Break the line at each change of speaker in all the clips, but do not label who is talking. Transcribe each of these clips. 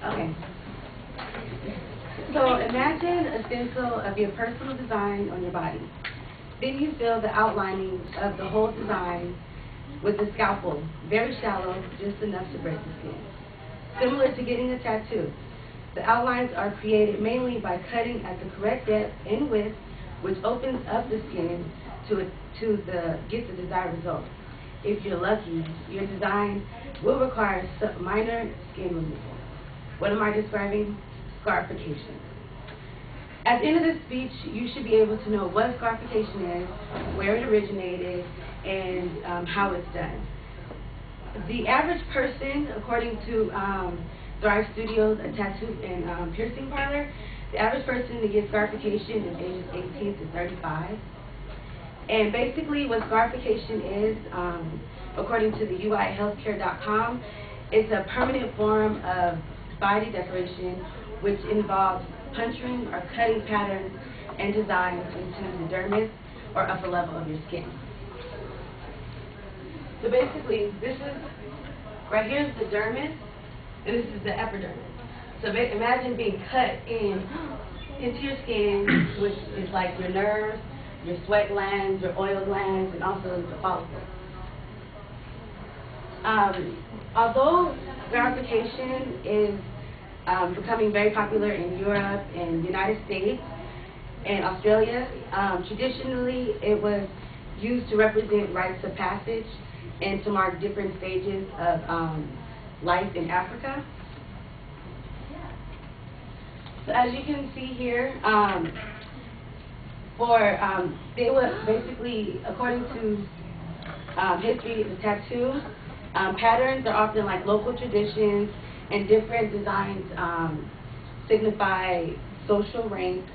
Okay. So imagine a stencil of your personal design on your body. Then you fill the outlining of the whole design with a scalpel, very shallow, just enough to break the skin. Similar to getting a tattoo, the outlines are created mainly by cutting at the correct depth and width, which opens up the skin to get the desired result. If you're lucky, your design will require some minor skin removal. What am I describing? Scarification. At the end of this speech, you should be able to know what scarification is, where it originated, and how it's done. The average person, according to Thrive Studios, a tattoo and piercing parlor, the average person to get scarification is ages 18 to 35. And basically what scarification is, according to the UIHealthcare.com, it's a permanent form of body decoration which involves puncturing or cutting patterns and designs into the dermis or upper level of your skin. So basically, this is, right here is the dermis, and this is the epidermis. So imagine being cut into your skin, which is like your nerves, your sweat glands, your oil glands, and also the follicles. Although scarification is becoming very popular in Europe and the United States and Australia, traditionally it was used to represent rites of passage and to mark different stages of life in Africa. So as you can see here, they were basically, according to history of the tattoo, patterns are often like local traditions, and different designs signify social rank,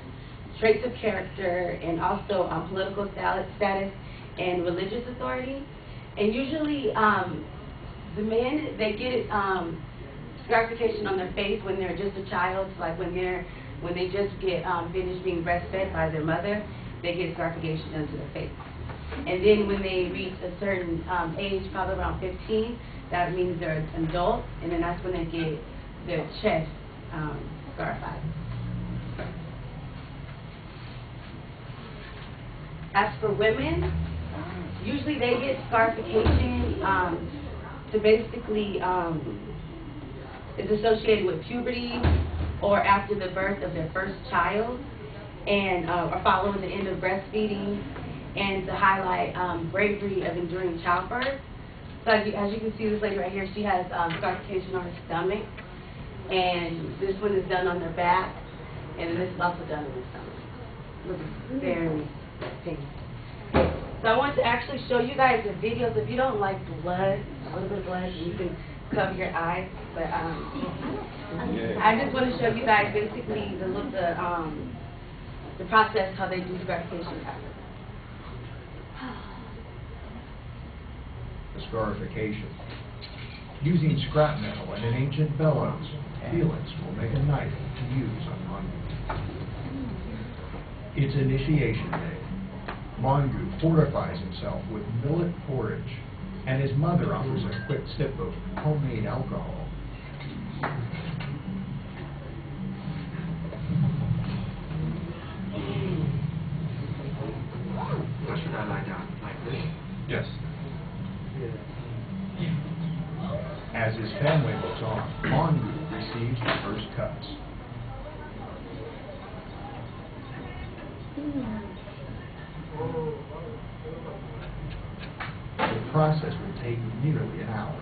traits of character, and also political status and religious authority. And usually the men, they get scarification on their face when they're just a child, like when they just get finished being breastfed by their mother, they get scarification done to their face. And then when they reach a certain age, probably around 15, that means they're an adult, and then that's when they get their chest scarified. As for women, usually they get scarification to basically, it's associated with puberty or after the birth of their first child, and or following the end of breastfeeding, and to highlight bravery of enduring childbirth. So as you can see, this lady right here, she has scarification on her stomach, and this one is done on their back, and this is also done on their stomach. Looks very painful. So I want to actually show you guys the videos. If you don't like blood, a little bit of blood, you can cover your eyes. But I just want to show you guys basically the process, how they do scarification.
Scarification. Using scrap metal and an ancient bellows, Felix will make a knife to use on Mangu. It's initiation day. Mangu fortifies himself with millet porridge, and his mother offers a quick sip of homemade alcohol.
What should I lie down? Like this?
Yes. As his family looks on, Mangu receives the first cuts. The process will take nearly an hour.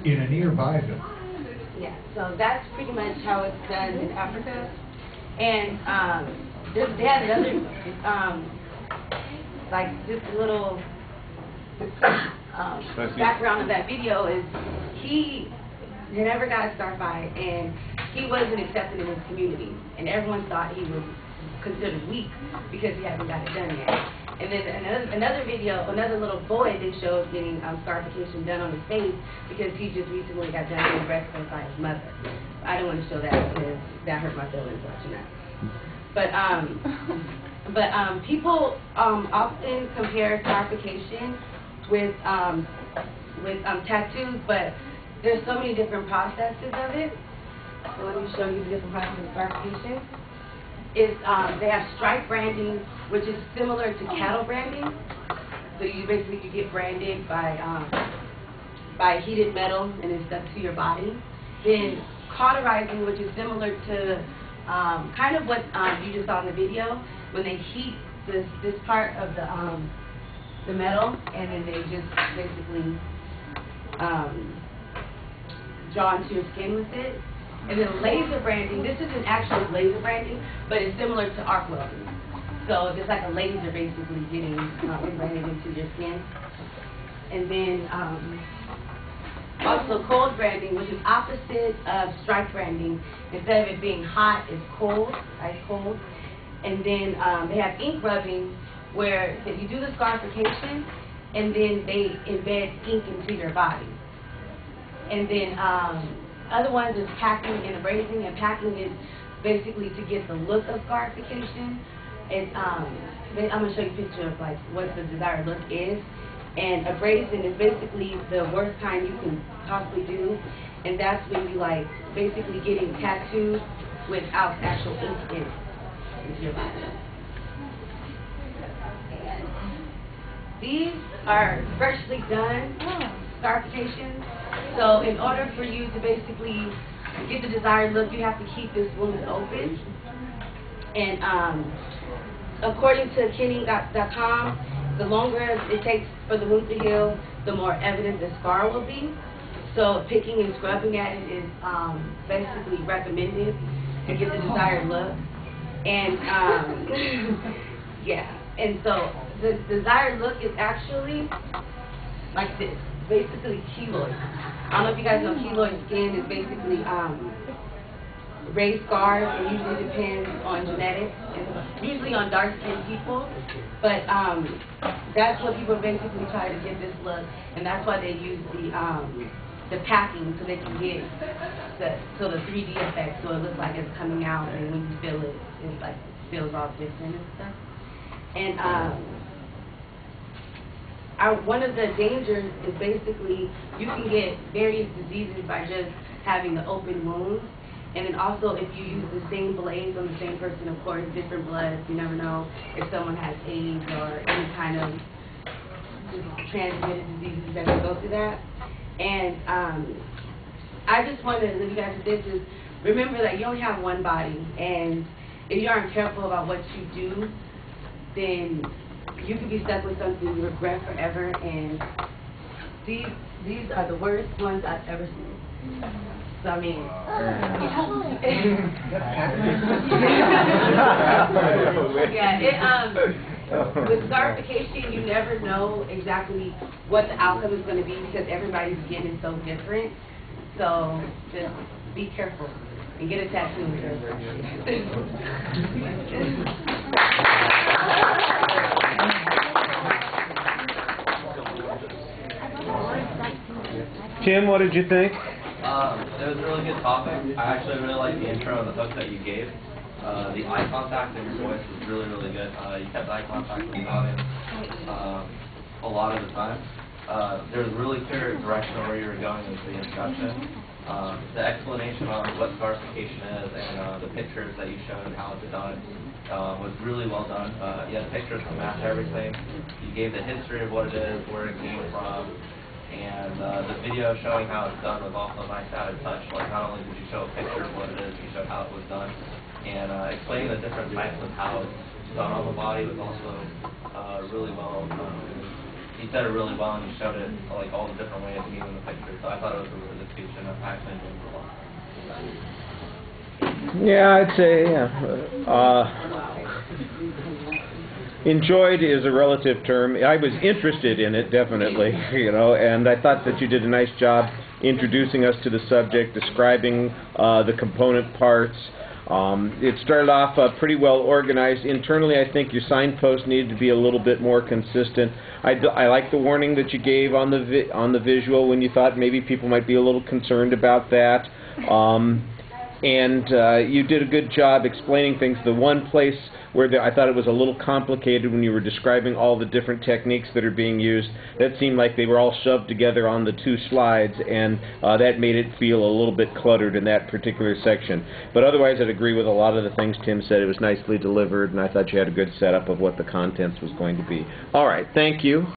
In a nearby village.
Yeah, so that's pretty much how it's done in Africa. And they had another, like this little background of that video is he never got scarified, and he wasn't accepted in his community, and everyone thought he was considered weak because he hadn't got it done yet. And then another video, another little boy they showed getting scarification done on his face because he just recently got done being breastfed by his mother. I don't want to show that because that hurt my feelings watching that. But people often compare scarification with tattoos, but there's so many different processes of it. So let me show you the different processes of scarification. They have stripe branding, which is similar to cattle branding. So you basically you get branded by heated metal and it's stuck to your body. Then cauterizing, which is similar to kind of what you just saw in the video, when they heat this part of the metal, and then they just basically draw into your skin with it. And then laser branding, this isn't actually laser branding, but it's similar to arc welding. So it's like a laser basically getting branded into your skin. And then also cold branding, which is opposite of stripe branding. Instead of it being hot, it's cold, ice cold. And then they have ink rubbing, where you do the scarification, and then they embed ink into your body. And then other ones is packing and abrasing, and packing is basically to get the look of scarification. It's, I'm going to show you a picture of like what the desired look is. And abrasing is basically the worst kind you can possibly do, and that's when you like basically getting tattooed without actual ink into your body. And these are freshly done scarifications. So in order for you to basically get the desired look, you have to keep this wound open. And according to Kenny.com, the longer it takes for the wound to heal, the more evident the scar will be. So picking and scrubbing at it is basically recommended to get the desired look. And yeah, and so the desired look is actually like this, basically keloid. I don't know if you guys know keloid skin is basically raised scars. It usually depends on genetics, and usually on dark-skinned people. But that's what people basically try to get this look, and that's why they use the packing, so they can get the 3D effect, so it looks like it's coming out, and when you feel it, it like feels all different and stuff. And one of the dangers is basically you can get various diseases by just having the open wounds. And then also, if you use the same blades on the same person, of course, different bloods, you never know if someone has AIDS or any kind of transmitted diseases that can go through that. And I just want to leave you guys with this is, remember that you only have one body, and if you aren't careful about what you do, then you could be stuck with something you regret forever, and these are the worst ones I've ever seen. So, I mean, with scarification, you never know exactly what the outcome is going to be because everybody's skin is so different. So, just be careful and get a tattoo.
Tim, what did you think?
It was a really good topic. I actually really liked the intro and the hook that you gave. The eye contact in your voice was really, really good. You kept eye contact with the audience a lot of the time. There was a really clear direction of where you were going with the introduction. The explanation on what scarification is and the pictures that you showed and how it's done was really well done. You had pictures to match everything. You gave the history of what it is, where it came from. And the video showing how it's done was also a nice added touch. Like, not only did you show a picture of what it is, you showed how it was done. And explaining the different types of how it's done on the body was also really well. You said it really well, and you showed it like all the different ways, even in the picture. So I thought it was a really good speech, and I actually enjoyed it a lot.
Yeah, I'd say, enjoyed is a relative term. I was interested in it, definitely, and I thought that you did a nice job introducing us to the subject, describing the component parts. It started off pretty well organized. Internally, I think your signpost needed to be a little bit more consistent. I like the warning that you gave on the visual when you thought maybe people might be a little concerned about that. And you did a good job explaining things. The one place I thought it was a little complicated when you were describing all the different techniques that are being used. That seemed like they were all shoved together on the 2 slides, and that made it feel a little bit cluttered in that particular section. But otherwise, I'd agree with a lot of the things Tim said. It was nicely delivered, and I thought you had a good setup of what the contents was going to be. All right, thank you.